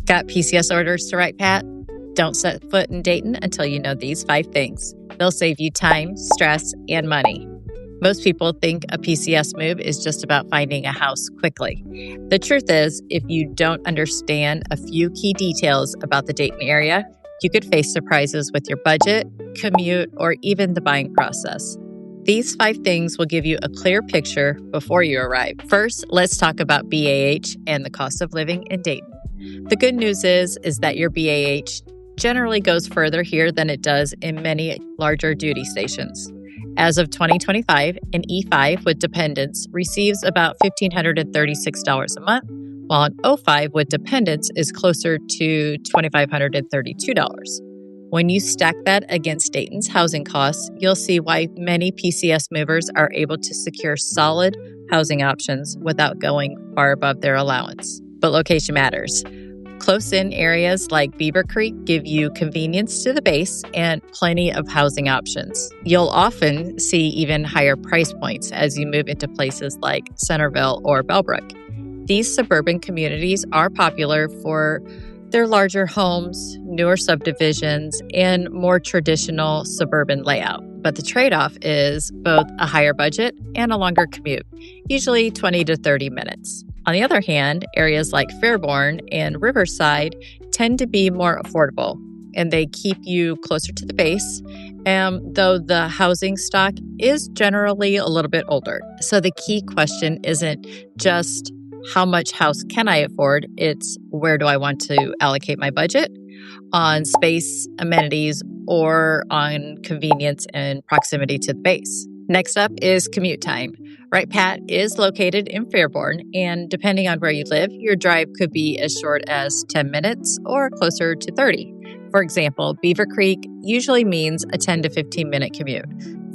Got PCS orders to Wright-Pat? Don't set foot in Dayton until you know these 5 things. They'll save you time, stress, and money. Most people think a PCS move is just about finding a house quickly. The truth is, if you don't understand a few key details about the Dayton area, you could face surprises with your budget, commute, or even the buying process. These 5 things will give you a clear picture before you arrive. First, let's talk about BAH and the cost of living in Dayton. The good news is that your BAH generally goes further here than it does in many larger duty stations. As of 2025, an E5 with dependents receives about $1,536 a month, while an O5 with dependents is closer to $2,532. When you stack that against Dayton's housing costs, you'll see why many PCS movers are able to secure solid housing options without going far above their allowance. But location matters. Close-in areas like Beaver Creek give you convenience to the base and plenty of housing options. You'll often see even higher price points as you move into places like Centerville or Bellbrook. These suburban communities are popular for their larger homes, newer subdivisions, and more traditional suburban layout. But the trade-off is both a higher budget and a longer commute, usually 20 to 30 minutes. On the other hand, areas like Fairborn and Riverside tend to be more affordable, and they keep you closer to the base, though the housing stock is generally a little bit older. So the key question isn't just how much house can I afford? It's where do I want to allocate my budget on space, amenities, or on convenience and proximity to the base. Next up is commute time. Wright-Pat is located in Fairborn, and depending on where you live, your drive could be as short as 10 minutes or closer to 30. For example, Beaver Creek usually means a 10 to 15-minute commute.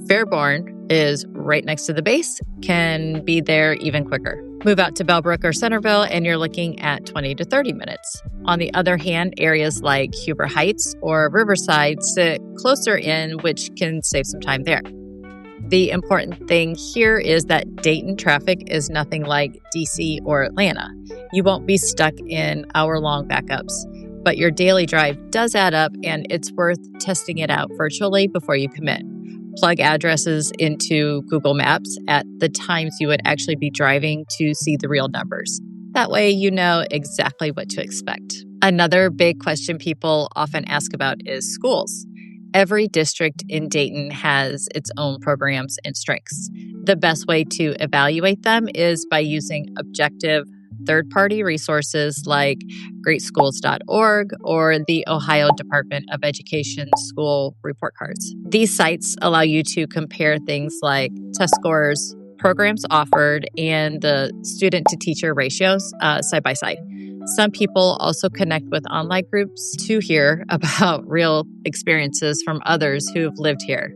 Fairborn is right next to the base, can be there even quicker. Move out to Bellbrook or Centerville, and you're looking at 20 to 30 minutes. On the other hand, areas like Huber Heights or Riverside sit closer in, which can save some time there. The important thing here is that Dayton traffic is nothing like DC or Atlanta. You won't be stuck in hour-long backups, but your daily drive does add up, and it's worth testing it out virtually before you commit. Plug addresses into Google Maps at the times you would actually be driving to see the real numbers. That way you know exactly what to expect. Another big question people often ask about is schools. Every district in Dayton has its own programs and strengths. The best way to evaluate them is by using objective third-party resources like greatschools.org or the Ohio Department of Education school report cards. These sites allow you to compare things like test scores, programs offered, and the student-to-teacher ratios side by side. Some people also connect with online groups to hear about real experiences from others who have lived here.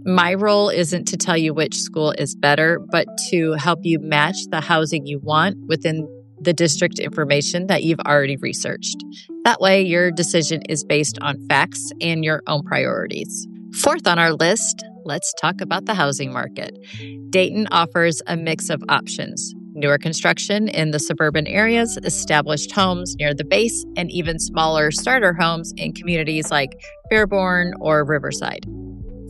My role isn't to tell you which school is better, but to help you match the housing you want within the district information that you've already researched. That way, your decision is based on facts and your own priorities. Fourth on our list, let's talk about the housing market. Dayton offers a mix of options. Newer construction in the suburban areas, established homes near the base, and even smaller starter homes in communities like Fairborn or Riverside.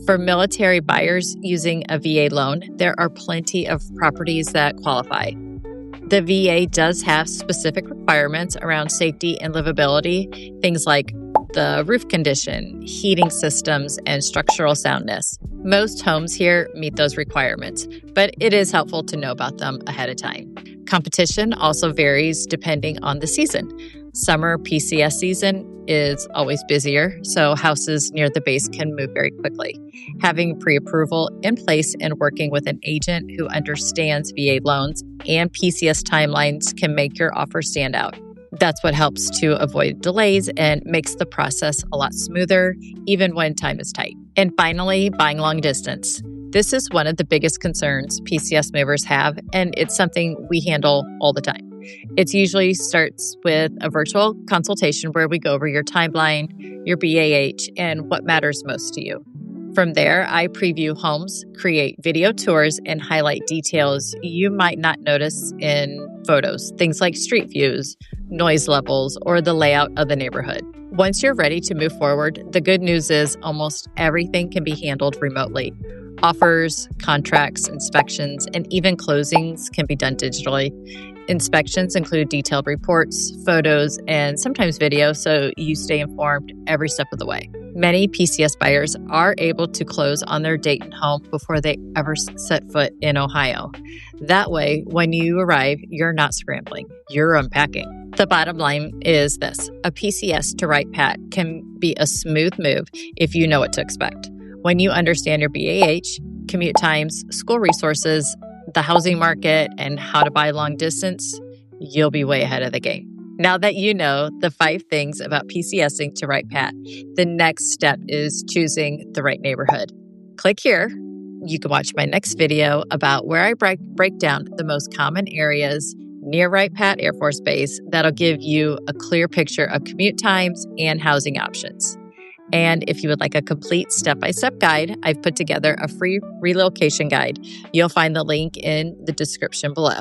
For military buyers using a VA loan, there are plenty of properties that qualify. The VA does have specific requirements around safety and livability, things like the roof condition, heating systems, and structural soundness. Most homes here meet those requirements, but it is helpful to know about them ahead of time. Competition also varies depending on the season. Summer PCS season is always busier, so houses near the base can move very quickly. Having pre-approval in place and working with an agent who understands VA loans and PCS timelines can make your offer stand out. That's what helps to avoid delays and makes the process a lot smoother, even when time is tight. And finally, buying long distance. This is one of the biggest concerns PCS movers have, and it's something we handle all the time. It usually starts with a virtual consultation where we go over your timeline, your BAH, and what matters most to you. From there, I preview homes, create video tours, and highlight details you might not notice in photos, things like street views, noise levels, or the layout of the neighborhood. Once you're ready to move forward, the good news is almost everything can be handled remotely. Offers, contracts, inspections, and even closings can be done digitally. Inspections include detailed reports, photos, and sometimes video, so you stay informed every step of the way. Many PCS buyers are able to close on their Dayton home before they ever set foot in Ohio. That way, when you arrive, you're not scrambling, you're unpacking. The bottom line is this: a PCS to Wright-Patt can be a smooth move if you know what to expect. When you understand your BAH, commute times, school resources, the housing market, and how to buy long distance, you'll be way ahead of the game. Now that you know the 5 things about PCSing to Wright-Patt, the next step is choosing the right neighborhood. Click here. You can watch my next video about where I break down the most common areas near Wright-Patt Air Force Base that'll give you a clear picture of commute times and housing options. And if you would like a complete step-by-step guide, I've put together a free relocation guide. You'll find the link in the description below.